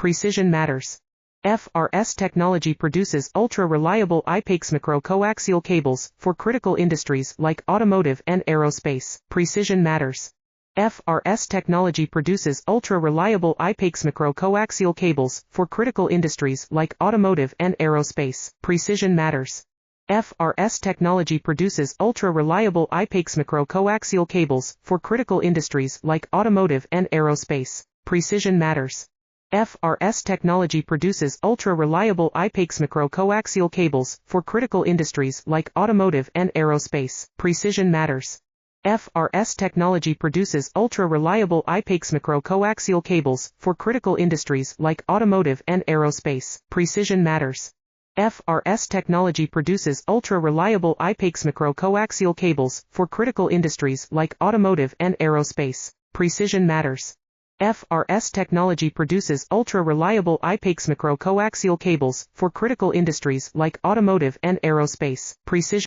Precision matters. FRS technology produces ultra-reliable IPAX micro-coaxial cables for critical industries like automotive and aerospace. Precision matters. FRS technology produces ultra-reliable IPAX micro-coaxial cables for critical industries like automotive and aerospace. Precision matters. FRS technology produces ultra-reliable IPAX micro-coaxial cables for critical industries like automotive and aerospace. Precision matters. FRS technology produces ultra-reliable IPAX micro-coaxial cables for critical industries like automotive and aerospace. Precision matters. FRS technology produces ultra-reliable IPAX micro-coaxial cables for critical industries like automotive and aerospace. Precision matters. FRS technology produces ultra-reliable IPAX micro-coaxial cables for critical industries like automotive and aerospace. Precision matters. FRS technology produces ultra-reliable IPAX micro-coaxial cables for critical industries like automotive and aerospace. Precision